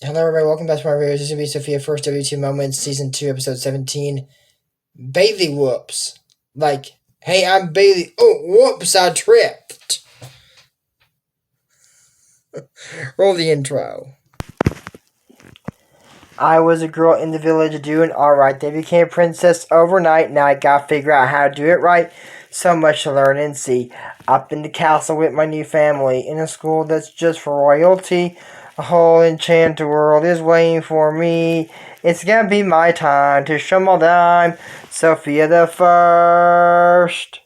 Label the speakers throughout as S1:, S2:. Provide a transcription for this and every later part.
S1: Hello, everybody. Welcome back to my videos. This is going to be Sofia First WTF Moments, Season 2, Episode 17. Baileywhoops. Like, hey, I'm Bailey. Oh, whoops, I tripped. Roll the intro. I was a girl in the village doing alright. They became a princess overnight. Now I gotta figure out how to do it right. So much to learn and see. Up in the castle with my new family. In a school that's just for royalty. A whole enchanted world is waiting for me. It's gonna be my time to show my dime. Sofia the First.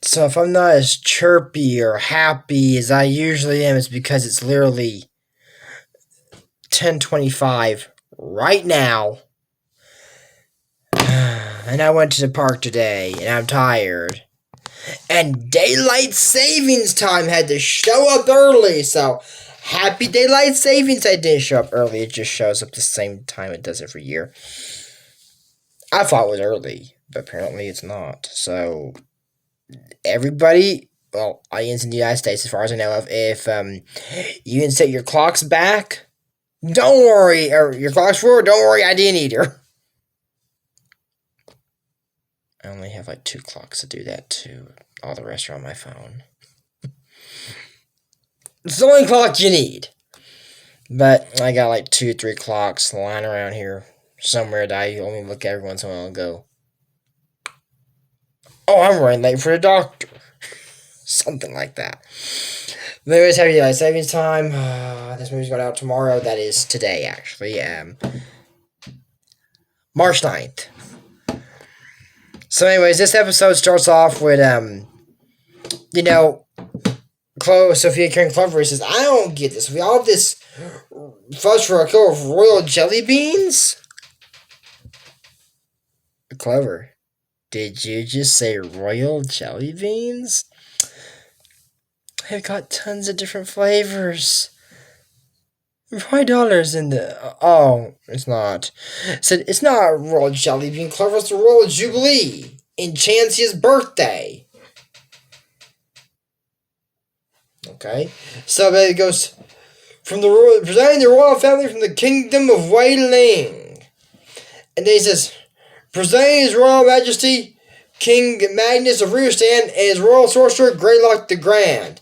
S1: So if I'm not as chirpy or happy as I usually am, it's because it's literally 10:25 right now. And I went to the park today, and I'm tired. And daylight savings time had to show up early, so happy daylight savings. I didn't show up early. It just shows up the same time it does every year. I thought it was early, but apparently it's not. So everybody, well, audience in the United States, as far as I know of, if you can set your clocks back, don't worry, or your clock's forward, don't worry, I didn't either. I only have like 2 clocks to do that too. All the rest are on my phone. It's the only clock you need. But I got like 2 or 3 clocks lying around here somewhere that I only look at every once in a while and go, oh, I'm running late for the doctor. Something like that. But anyways, happy daylight savings time. This movie's going out tomorrow. That is today, actually. March 9th. So anyways, this episode starts off with, Sofia carrying Clover. Says, I don't get this. We all have this fuss for a kill of royal jelly beans? Clover, did you just say royal jelly beans? I've got tons of different flavors. $5 in the... Oh, it's not. Said, it's not a royal jelly bean, Clover. It's a royal jubilee. In Chancia's birthday. Okay. So it goes... presenting the royal family from the kingdom of Wei Ling. And then he says... Presenting His Royal Majesty, King Magnus of Rierstand, and His Royal Sorcerer, Greylock the Grand.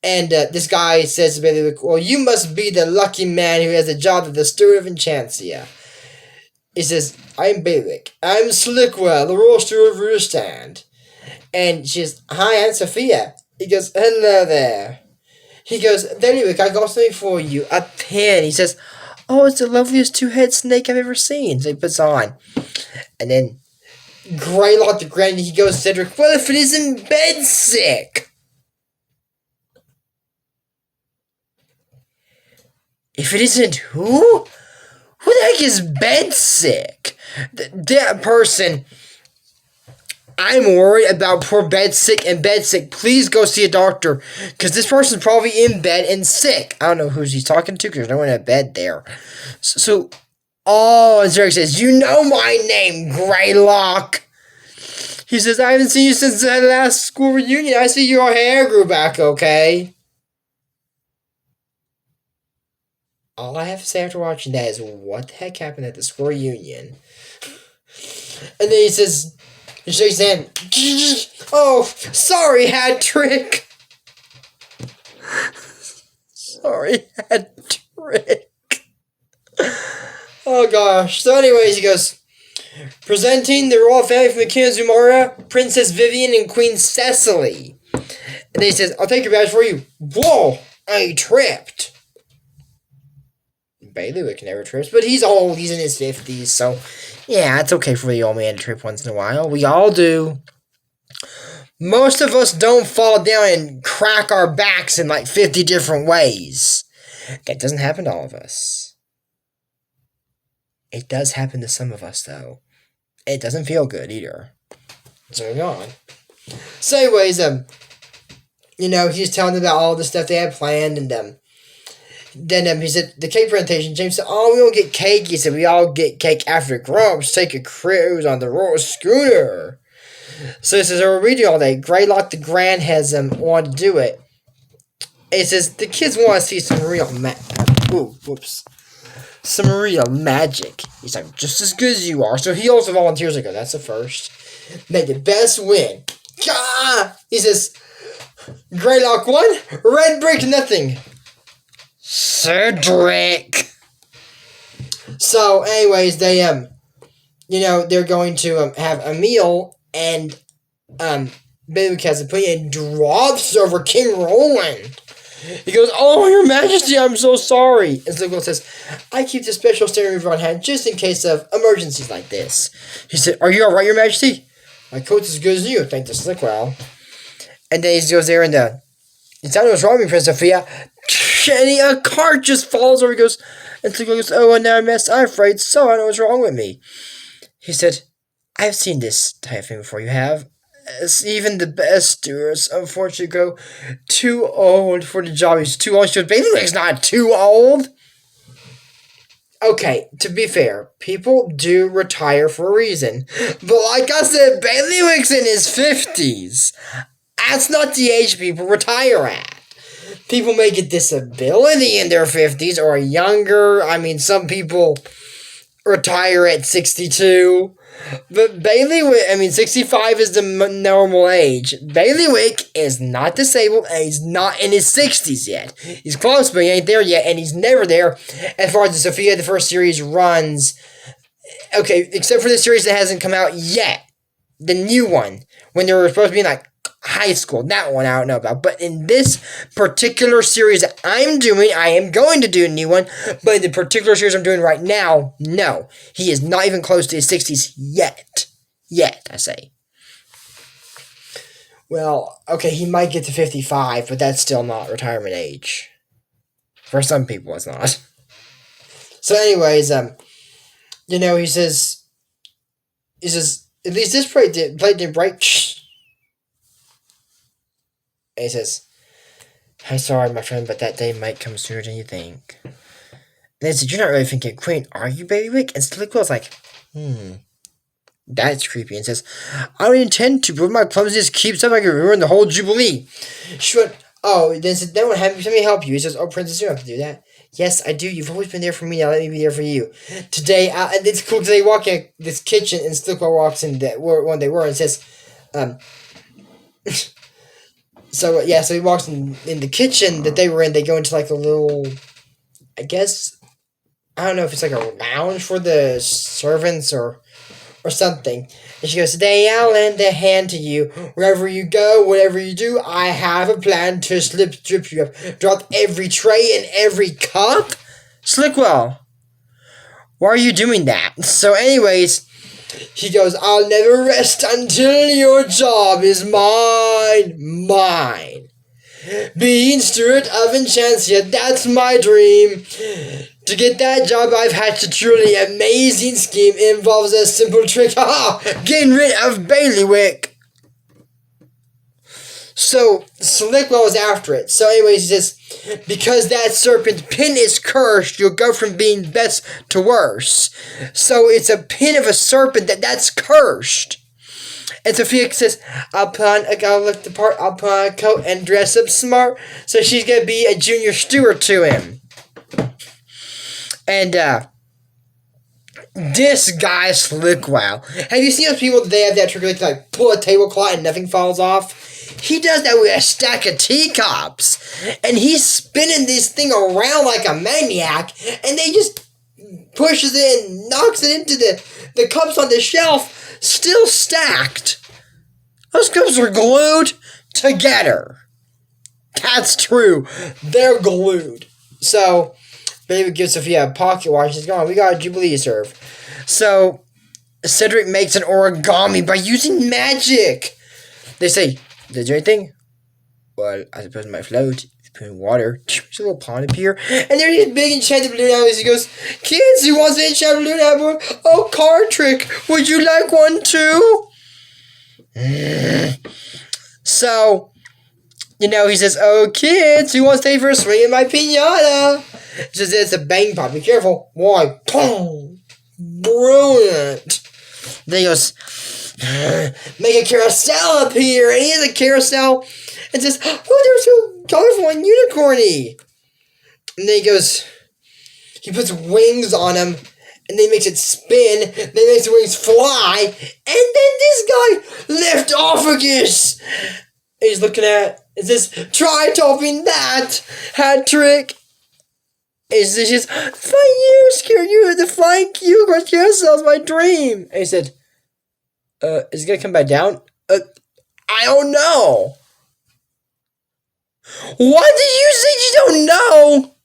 S1: And this guy says to Bailey, well, you must be the lucky man who has the job of the steward of Enchantia. He says, I'm Bailick. I'm Slickwell, the Royal Steward of Rierstand. And she says, hi, I'm Sofia. He goes, hello there. He goes, Bailick, I got something for you. A pin. He says, oh, it's the loveliest 2-head snake I've ever seen. So he puts on. And then Greylock the Grand, he goes, Cedric, what if it isn't bed sick? If it isn't who? Who the heck is bed sick? That person. I'm worried about poor bed sick and bed sick. Please go see a doctor. Because this person's probably in bed and sick. I don't know who he's talking to because there's no one in bed there. Oh, and Cedric says, you know my name, Greylock. He says, I haven't seen you since the last school reunion. I see your hair grew back, okay? All I have to say after watching that is, what the heck happened at the school reunion? And then he says, he shakes his hand. Oh, sorry, hat trick. Sorry, hat trick. Oh gosh. So anyways, he goes, presenting the royal family from the Kingdom of Zumara, Princess Vivian and Queen Cecily. And then he says, I'll take your badge for you. Whoa, I tripped. Baileywick never trips, but he's old. He's in his 50s, so yeah, it's okay for the old man to trip once in a while. We all do. Most of us don't fall down and crack our backs in like 50 different ways. That doesn't happen to all of us. It does happen to some of us, though. It doesn't feel good either. So moving on. So anyways, he's telling them about all the stuff they had planned, and then he said, the cake presentation, James said, oh, we don't get cake. He said, we all get cake after Grumps take a cruise on the Royal Schooner. So he says, we're reading all day. Greylock the Grand has wanted to do it. It says the kids want to see some real some real magic. He's like, just as good as you are. So he also volunteers to go. That's the first. Make the best win. Gah! He says, Greylock 1, Red Brick nothing. Cedric. So, anyways, they they're going to have a meal, and Bailiwick has a put and drops over King Roland. He goes, "Oh, Your Majesty, I'm so sorry." And Slickwell says, "I keep the special steering wheel on hand just in case of emergencies like this." He said, "Are you alright, Your Majesty?" "My coat's as good as you," thanked the Slickwell. And then he goes there and it's not what's wrong with me, Princess Sophia. And a cart just falls over. He goes, and Slickwell goes, "Oh, and now I'm afraid so. I know what's wrong with me." He said, "I've seen this type of thing before. You have? Even the best stewards, unfortunately, grow too old for the job. He's too old." She goes, "Bailiwick's not too old." Okay, to be fair, people do retire for a reason. But like I said, Bailiwick's in his 50s. That's not the age people retire at. People may get disability in their 50s or younger. I mean, some people retire at 62. But 65 is the normal age. Bailiwick is not disabled, and he's not in his 60s yet. He's close, but he ain't there yet, and he's never there as far as the Sofia, the first series, runs. Okay, except for the series that hasn't come out yet. The new one, when they were supposed to be in, like, high school. That one I don't know about. But in this particular series that I'm doing, I am going to do a new one. But in the particular series I'm doing right now, no. He is not even close to his 60s yet. Yet, I say. Well, okay, he might get to 55, but that's still not retirement age. For some people, it's not. So anyways, he says, at least this plate didn't break. And he says, "I'm sorry, my friend, but that day might come sooner than you think." And they said, "You're not really thinking Queen, are you, Bailiwick?" And Slickwell's like, That's creepy. And says, "I don't intend to, but if my clumsiness keeps up, I can ruin the whole Jubilee." She went, "Oh," then said, "Then what happened? Let me help you." He says, "Oh, Princess, you don't have to do that." "Yes, I do. You've always been there for me. Now let me be there for you. Today," and it's cool because they walk in this kitchen, and Slickwell walks in one they were and says, So he walks in the kitchen that they were in. They go into like a little, I guess, I don't know if it's like a lounge for the servants or something. And she goes, "Today I'll lend a hand to you. Wherever you go, whatever you do, I have a plan to strip you up. Drop every tray and every cup." Slickwell, why are you doing that? So anyways, he goes, "I'll never rest until your job is mine. Being steward of Enchantia, that's my dream. To get that job, I've hatched a truly amazing scheme. It involves a simple trick. Getting rid of Bailiwick." So Slickwell was after it. So anyways, he says, "Because that serpent pin is cursed, you'll go from being best to worse." So it's a pin of a serpent that's cursed. And Sofia says, I'll look the part, I'll put on a coat and dress up smart. So she's going to be a junior steward to him. And, this guy, Slickwell. Have you seen those people that they have that trick, like pull a tablecloth and nothing falls off? He does that with a stack of teacups. And he's spinning this thing around like a maniac. And they just pushes it and knocks it into the cups on the shelf. Still stacked. Those cups are glued together. That's true. They're glued. So, Baby gives Sofia a pocket watch. She's gone. "We got a Jubilee to serve." So, Cedric makes an origami by using magic. They say, "Did you do anything?" "Well, I suppose it might float. Put in water." There's a little pond up here. And there's this big enchanted balloon apple. He goes, "Kids, who wants an enchanted balloon apple? Oh, card trick. Would you like one too?" So, he says, "Oh, kids, who wants to stay for a swing in my piñata?" He says, "It's a bang pop. Be careful." Why? Boom. Brilliant. Then he goes, "Make a carousel up here." And he has a carousel. and says, "Oh, they're so colorful and unicorny." And then he puts wings on him, and then he makes it spin, then he makes the wings fly, and then this guy liftofagus. He's looking at it says, "Try topping that hat trick." It's just 5 years, the flying unicorn carousel's my dream. And he said, is it gonna come back down? I don't know. What did you say you don't know?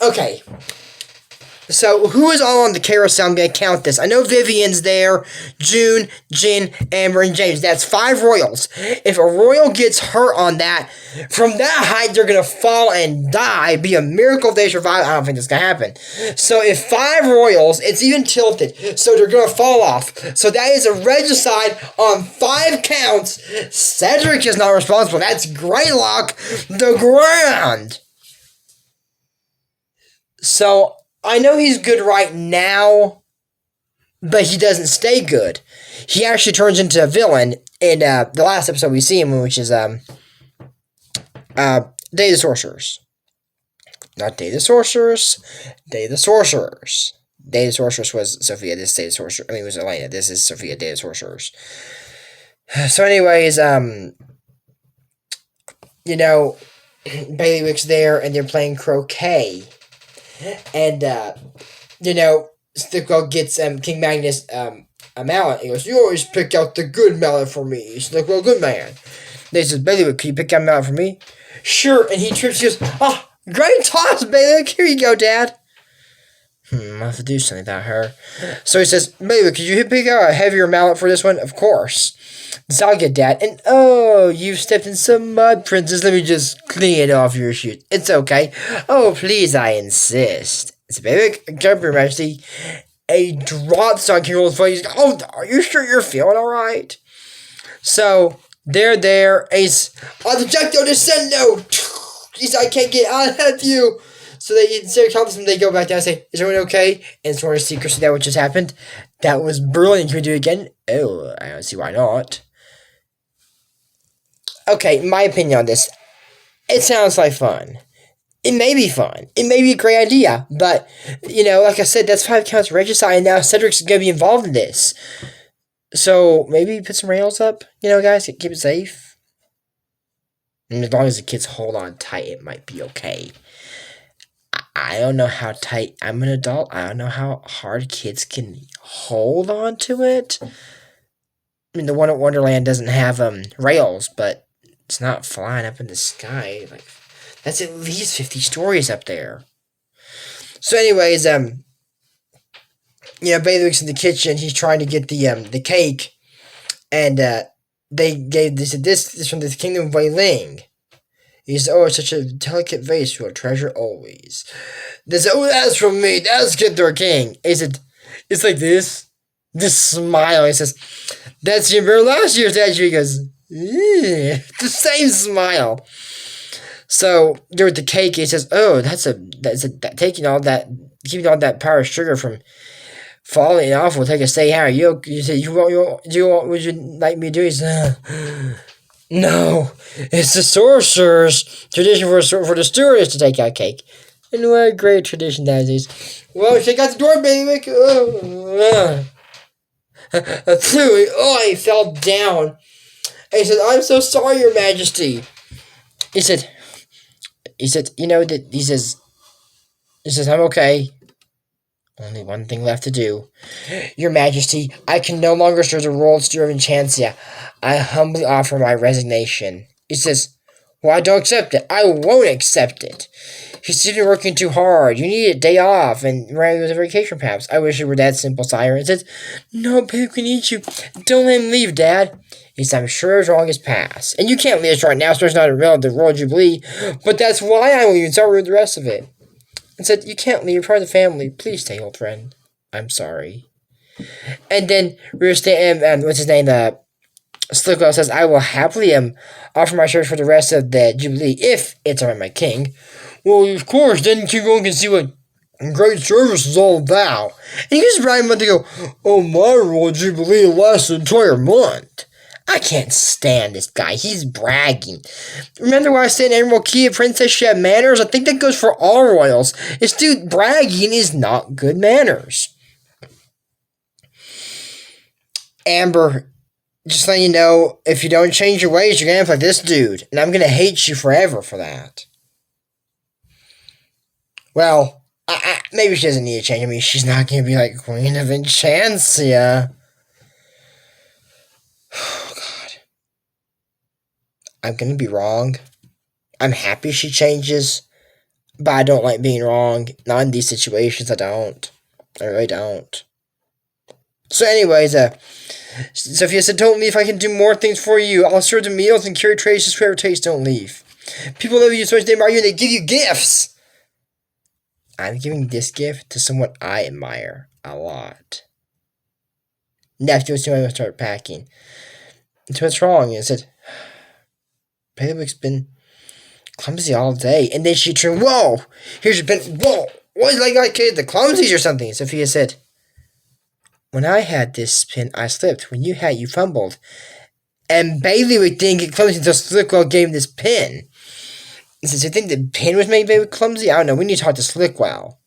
S1: Okay. So, who is all on the carousel? I'm going to count this. I know Vivian's there, June, Jin, Amber, and James. That's 5 royals. If a royal gets hurt on that, from that height, they're going to fall and die. It'd be a miracle if they survive. I don't think that's going to happen. So, if 5 royals, it's even tilted, so they're going to fall off. So, that is a regicide on 5 counts. Cedric is not responsible. That's Greylock the Grand. So, I know he's good right now, but he doesn't stay good. He actually turns into a villain in the last episode we see him, which is Day of the Sorcerers. Not Day of the Sorcerers, Day of the Sorcerers. Day of the Sorcerers was Sofia, this Day of the Sorcerers. It was Elena, this is Sofia, Day of the Sorcerers. So anyways, Baileywhoops there, and they're playing croquet. And, Stickwell gets King Magnus a mallet. He goes, "You always pick out the good mallet for me, Stickwell, good man." They says, "Baileywhoops, can you pick out a mallet for me?" "Sure." And he trips. He goes, "Oh, great toss, Baileywhoops. Here you go, Dad." I have to do something about her. So he says, "Baileywhoops, could you pick out a heavier mallet for this one?" "Of course." "So I'll get, Dad." "And oh, you've stepped in some mud, Princess. Let me just clean it off your shoes." "It's okay." "Oh, please, I insist." "It's a big jump, Your Majesty." A drop on King Roll's face. "Oh, are you sure you're feeling all right?" So they're there. Ace on the Jecto Descendo. He's, "I can't get out of you." So they, instead of calling them, they go back down and say, "Is everyone okay?" And it's one of the secrets of that what just happened. That was brilliant. Can we do it again? Oh, I don't see why not. Okay, my opinion on this. It sounds like fun. It may be fun. It may be a great idea. But, like I said, that's 5 counts of regicide, and now Cedric's going to be involved in this. So, maybe put some rails up, guys, keep it safe. And as long as the kids hold on tight, it might be okay. I don't know how tight. I'm an adult. I don't know how hard kids can hold on to it. I mean, the one at Wonderland doesn't have rails, but it's not flying up in the sky. Like, that's at least 50 stories up there. So, anyways, Baileywhoops in the kitchen. He's trying to get the cake, and they said this is from the Kingdom of Wailing. He said, "Oh, it's such a delicate vase we'll treasure always." They said, "Oh, that's from me. That's good to our king." He said, "It's like this smile." He says, "That's your very last year's statue." He goes, the same smile. So there with the cake, he says, "Oh, that's keeping all that powdered sugar from falling off will take a stay higher." You said, would you like me to do?" He said, "No, it's the sorcerer's tradition for the stewardess to take out cake." And what a great tradition that is. "Well, she got the door, baby." He fell down. And he said, "I'm so sorry, Your Majesty." He said, "I'm okay. Only one thing left to do. Your Majesty, I can no longer serve the royal steward of Enchantia. I humbly offer my resignation." He says, "Well, I don't accept it. I won't accept it. He's been working too hard. You need a day off and running with a vacation, perhaps." "I wish it were that simple, sire." He says, "No, babe can eat you. Don't let him leave, Dad." He said, "I'm sure his wrong is past. And you can't leave us right now, so it's not a the Royal Jubilee. But that's why I won't even start with the rest of it." And said, "You can't leave. You're part of the family. Please stay, old friend." "I'm sorry." And then what's his name? Slickwell says, "I will happily offer my service for the rest of the Jubilee if it's all right, my king." "Well, of course. Then King Kong can see what great service is all about." And he just Brian to go, "Oh, my Royal Jubilee lasts an entire month." I can't stand this guy. He's bragging. Remember when I said Admiral Key, a princess should have manners? I think that goes for all royals. This dude bragging is not good manners. Amber, just letting you know, if you don't change your ways, you're going to end up like this dude. And I'm going to hate you forever for that. Well, maybe she doesn't need to change. I mean, she's not going to be like Queen of Enchantia. Oh, God. I'm going to be wrong. I'm happy she changes. But I don't like being wrong. Not in these situations, I don't. I really don't. So anyways, Sofia said, don't leave. I can do more things for you. I'll serve the meals and carry trays to whoever takes. Don't leave. People love you so much, they admire you, and they give you gifts. I'm giving this gift to someone I admire a lot. Nephew was going to start packing. And so what's wrong? And I said, Baileywhoops been clumsy all day. And then she turned, whoa! Here's your pen. Whoa! What is like I kid the clumsies or something? Sofia said, when I had this pin, I slipped. When you had, you fumbled. And Baileywhoops didn't get clumsy until Slickwell gave him this pin. And since I think the pin was made Baileywhoops clumsy, I don't know. We need to talk to Slickwell.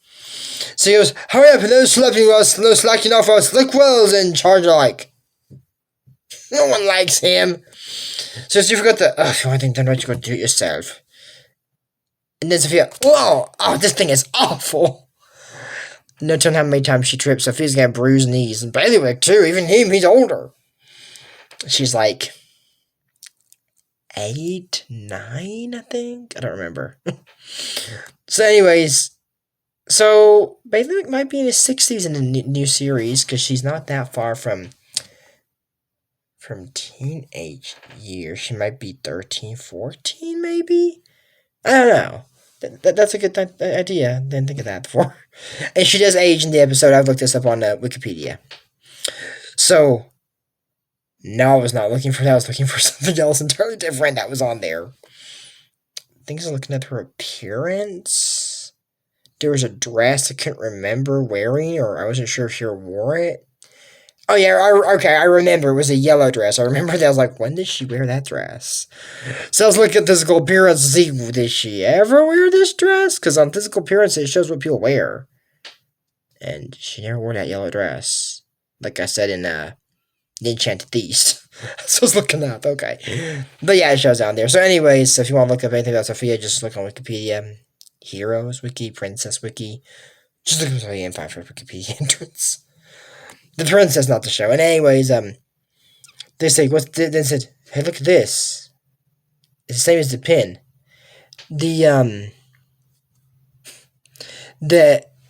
S1: So he goes, hurry up, no slacking off our Slickwell's in charge of like. No one likes him. So you forgot the, if you want anything done right, you go do it yourself. And then Sofia, whoa, this thing is awful. No telling how many times she trips. Sophia's got bruised knees. And Baileywhoops too, even he's older. She's like 8, 9, I think. I don't remember. So anyways, so Baileywhoops might be in his 60s in the new series because she's not that far from teenage years. She might be 13, 14 maybe? I don't know. That's a good idea. Didn't think of that before. And she does age in the episode. I've looked this up on Wikipedia. So, no, I was not looking for that. I was looking for something else entirely different that was on there. I think I was looking at her appearance. There was a dress I couldn't remember wearing, or I wasn't sure if she wore it. Oh, yeah, I remember. It was a yellow dress. I remember that. I was like, when did she wear that dress? So I was looking at physical appearance to see, did she ever wear this dress? Because on physical appearance, it shows what people wear. And she never wore that yellow dress. Like I said in The Enchanted East. So I was looking up, okay. But yeah, it shows down there. So anyways, so if you want to look up anything about Sofia, just look on Wikipedia. Heroes Wiki, Princess Wiki. Just look at Sofia and find for Wikipedia entrance. The princess, not the show. And anyways, they say, they said, hey, look at this. It's the same as the pin. The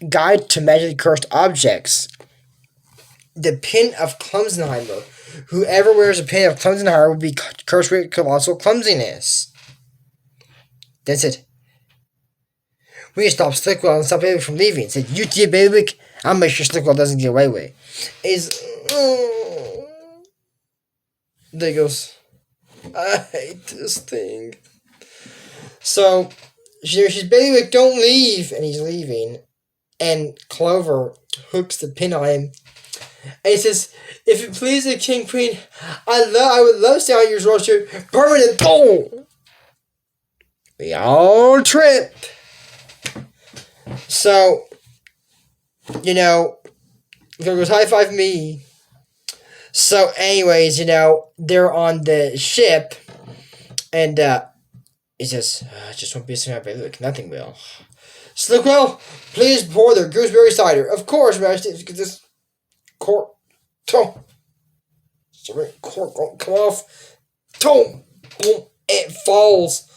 S1: guide to magically cursed objects. The pin of Clumsenheimer. Whoever wears a pin of Clumsenheimer will be cursed with colossal clumsiness. That's it. We need to stop Slickwell and stop Baileywhoops from leaving. Said, you dear Baileywhoops, I'll make sure Slickwell doesn't get away with it. There he goes, I hate this thing. So, she's Baileywhoops, don't leave. And he's leaving. And Clover hooks the pin on him. And he says, if it pleases the King Queen, I would love to stay on your roster. Permanent. Boom! We all trip. So, you know, goes high five me. So, anyways, you know, they're on the ship, and he says, I just won't be a single Baileywhoops. Nothing will. Slickwell, please pour their gooseberry cider. Of course, Majesty. This cork, cork won't come off. Boom, it falls.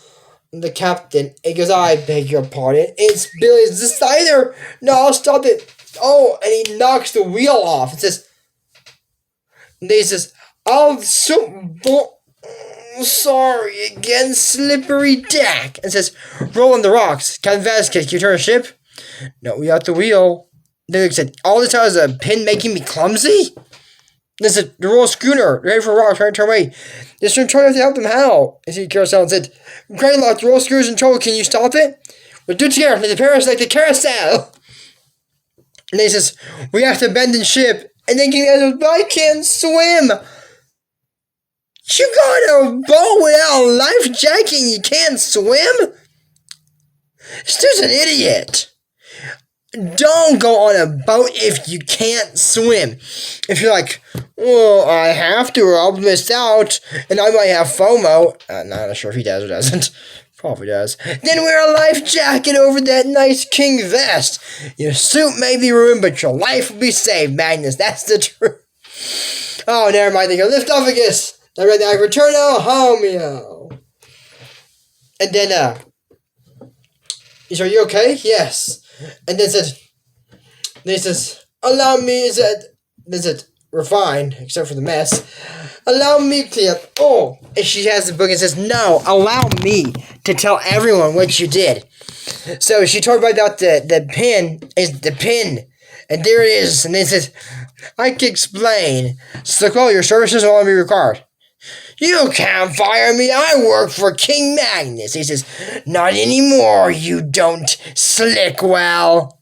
S1: The captain, it goes, I beg your pardon. It's Billy's the cider. No, stop it. Oh, and he knocks the wheel off. It says, and he says, sorry again, slippery deck. And says, roll on the rocks. Captain Vasquez, can you turn a ship? No, we got the wheel. Then he said, all this time is a pin making me clumsy? They said, the royal schooner, ready for rocks, ready to turn away. This one tried to help them how? And he carousel and said, Greylock, the royal schooner's in trouble, can you stop it? We'll do it together, like the Paris, like the carousel. And he says, we have to abandon ship. And then King says, I can't swim. You got a boat without a life jacket and you can't swim? This dude's an idiot. Don't go on a boat if you can't swim. If you're like, well, I have to or I'll miss out and I might have FOMO. Not sure if he does or doesn't. Probably does. Then wear a life jacket over that nice king vest. Your suit may be ruined, but your life will be saved, Magnus. That's the truth. Oh, never mind. They go, Liftophagus. I read that. Returno Homeo. And then, he said, are you okay? Yes. And then says, allow me, we're fine, except for the mess. Allow me to, and she has the book and says, no, allow me to tell everyone what you did. So she told me about the pin, and there it is. And then it says, I can explain. So, well, your services will only be required. You can't fire me. I work for King Magnus. He says, not anymore, you don't, Slickwell.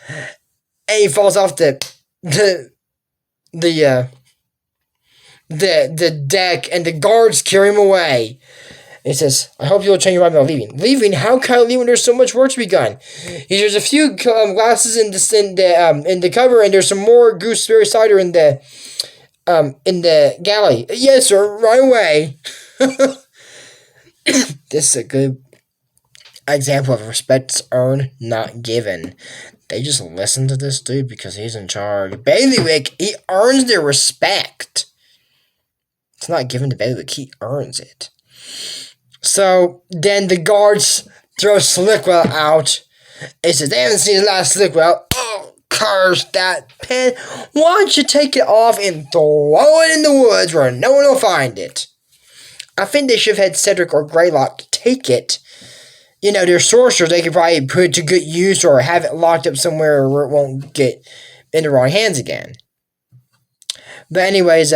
S1: And he falls off the deck, and the guards carry him away. He says, I hope you'll change your mind about leaving. Leaving? How can I leave when there's so much work to be done? There's a few glasses in the cupboard, and there's some more gooseberry cider in the galley. Yes, sir, right away. This is a good example of respect's earned, not given. They just listen to this dude because he's in charge. Bailiwick, he earns their respect. It's not given to Bailiwick, he earns it. So, then the guards throw Slickwell out. It says, they haven't seen the last Slickwell. Oh, curse that pen. Why don't you take it off and throw it in the woods where no one will find it? I think they should have had Cedric or Greylock take it. You know, they're sorcerers. They could probably put it to good use or have it locked up somewhere where it won't get in the wrong hands again. But anyways,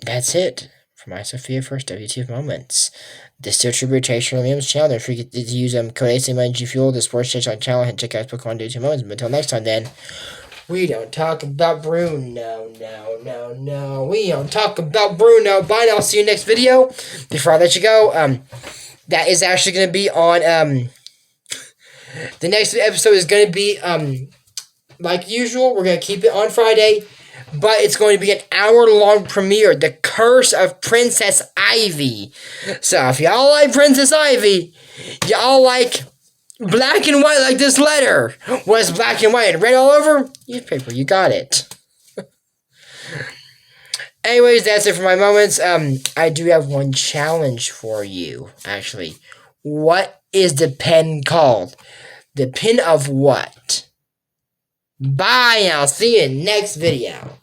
S1: that's it for my Sofia first WTF moments. This is still tributary on Liam's channel. Don't forget to use code ACMG Fuel, the sports station channel, and check out his book on WTF moments. But until next time, then, we don't talk about Bruno. No. We don't talk about Bruno. Bye now. I'll see you next video. Before I let you go, that is actually going to be on, the next episode is going to be, like usual, we're going to keep it on Friday, but it's going to be an hour-long premiere, The Curse of Princess Ivy. So, if y'all like Princess Ivy, y'all like black and white like this letter was black and white and red all over, newspaper, you got it. Anyways, that's it for my moments. I do have one challenge for you, actually. What is the pen called? The pen of what? Bye, I'll see you in next video.